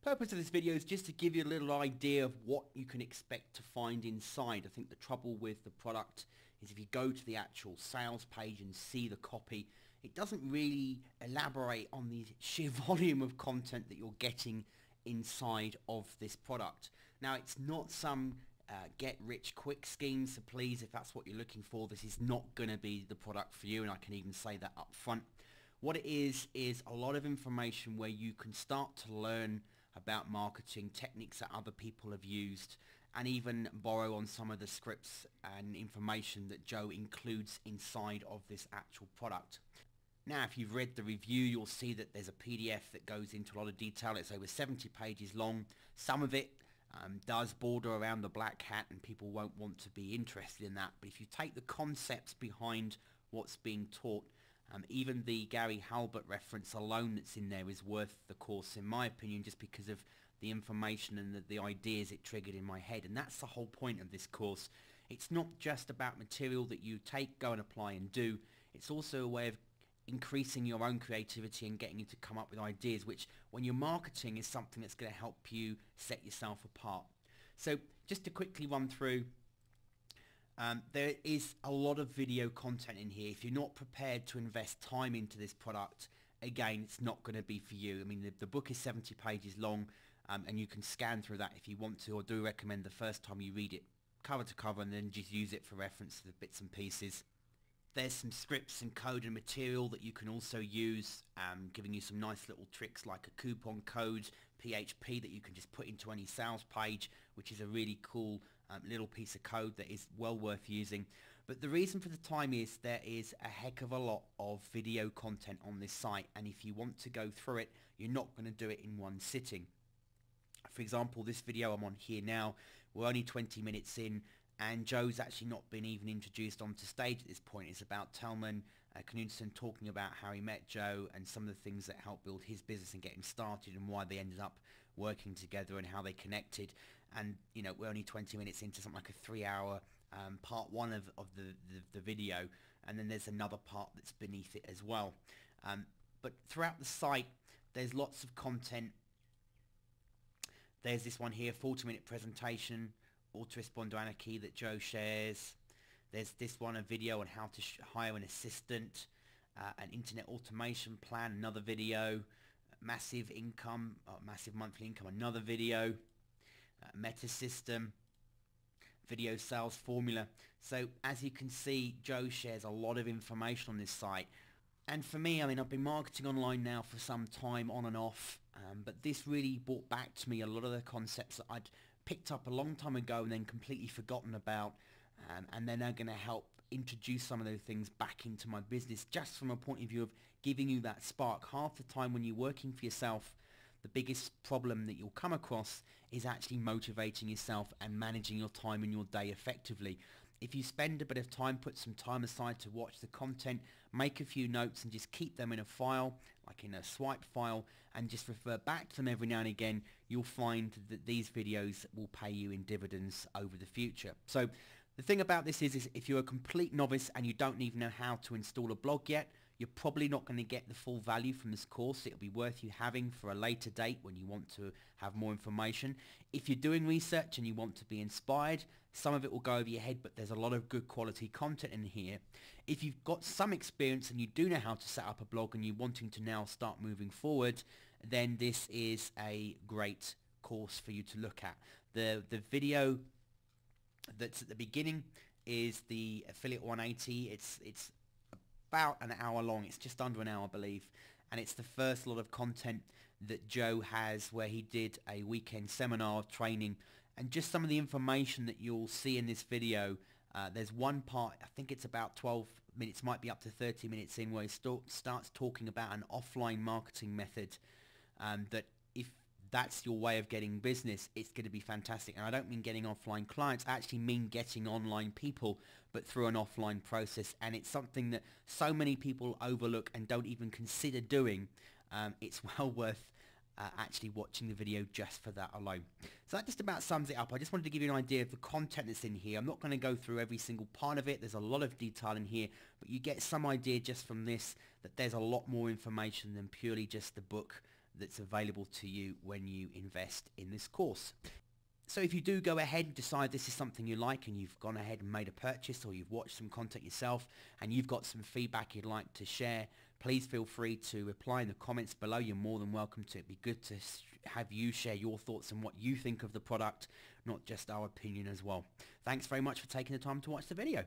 Purpose of this video is just to give you a little idea of what you can expect to find inside. I think the trouble with the product is if you go to the actual sales page and see the copy, it doesn't really elaborate on the sheer volume of content that you're getting inside of this product. Now, it's not some get-rich-quick scheme, so please, if that's what you're looking for, this is not going to be the product for you, and I can even say that up front. What it is a lot of information where you can start to learn about marketing techniques that other people have used, and even borrow on some of the scripts and information that Joe includes inside of this actual product. Now, if you've read the review, you'll see that there's a PDF that goes into a lot of detail. It's over 70 pages long. Some of it does border around the black hat, and people won't want to be interested in that. But if you take the concepts behind what's being taught, even the Gary Halbert reference alone that's in there is worth the course, in my opinion, just because of the information and the ideas it triggered in my head. And that's the whole point of this course. It's not just about material that you take, go and apply and do. It's also a way of increasing your own creativity and getting you to come up with ideas, which when you're marketing is something that's going to help you set yourself apart. So just to quickly run through, there is a lot of video content in here. If you're not prepared to invest time into this product, again, it's not going to be for you. I mean, the book is 70 pages long, and you can scan through that if you want to, or do recommend the first time you read it cover to cover and then just use it for reference to the bits and pieces. There's some scripts and code and material that you can also use, giving you some nice little tricks like a coupon code, PHP, that you can just put into any sales page, which is a really cool little piece of code that is well worth using. But the reason for the time is there is a heck of a lot of video content on this site, and if you want to go through it, you're not going to do it in one sitting. For example, this video I'm on here now, we're only 20 minutes in, and Joe's actually not been even introduced onto stage at this point. It's about Telman Knudsen talking about how he met Joe and some of the things that helped build his business and get him started, and why they ended up working together and how they connected. And you know, we're only 20 minutes into something like a 3-hour part one of the video, and then there's another part that's beneath it as well. But throughout the site, there's lots of content. There's this one here, 40-minute presentation, autoresponder anarchy, that Joe shares. There's this one, a video on how to hire an assistant, an internet automation plan, another video, massive income, massive monthly income, another video, meta system, video sales formula. So as you can see, Joe shares a lot of information on this site. And for me, I mean, I've been marketing online now for some time, on and off, but this really brought back to me a lot of the concepts that I'd picked up a long time ago and then completely forgotten about, and they're now going to help introduce some of those things back into my business, just from a point of view of giving you that spark. Half the time when you're working for yourself, the biggest problem that you'll come across is actually motivating yourself and managing your time and your day effectively. If you spend a bit of time, put some time aside to watch the content, make a few notes and just keep them in a file, like in a swipe file, and just refer back to them every now and again, you'll find that these videos will pay you in dividends over the future. So the thing about this is if you're a complete novice and you don't even know how to install a blog yet, you're probably not going to get the full value from this course. It'll be worth you having for a later date when you want to have more information. If you're doing research and you want to be inspired, some of it will go over your head, but there's a lot of good quality content in here. If you've got some experience and you do know how to set up a blog and you're wanting to now start moving forward, then this is a great course for you to look at. The video that's at the beginning is the Affiliate 180. It's about an hour long. It's just under an hour, I believe, and it's the first lot of content that Joe has, where he did a weekend seminar of training, and just some of the information that you'll see in this video. There's one part, I think it's about 12 minutes, might be up to 30 minutes in, where he starts talking about an offline marketing method, that if that's your way of getting business, it's going to be fantastic. And I don't mean getting offline clients, I actually mean getting online people, but through an offline process. And it's something that so many people overlook and don't even consider doing. It's well worth actually watching the video just for that alone. So that just about sums it up. I just wanted to give you an idea of the content that's in here. I'm not going to go through every single part of it. There's a lot of detail in here, but you get some idea just from this that there's a lot more information than purely just the book that's available to you when you invest in this course. So if you do go ahead and decide this is something you like and you've gone ahead and made a purchase, or you've watched some content yourself and you've got some feedback you'd like to share, please feel free to reply in the comments below. You're more than welcome to. It'd be good to have you share your thoughts on what you think of the product, not just our opinion as well. Thanks very much for taking the time to watch the video.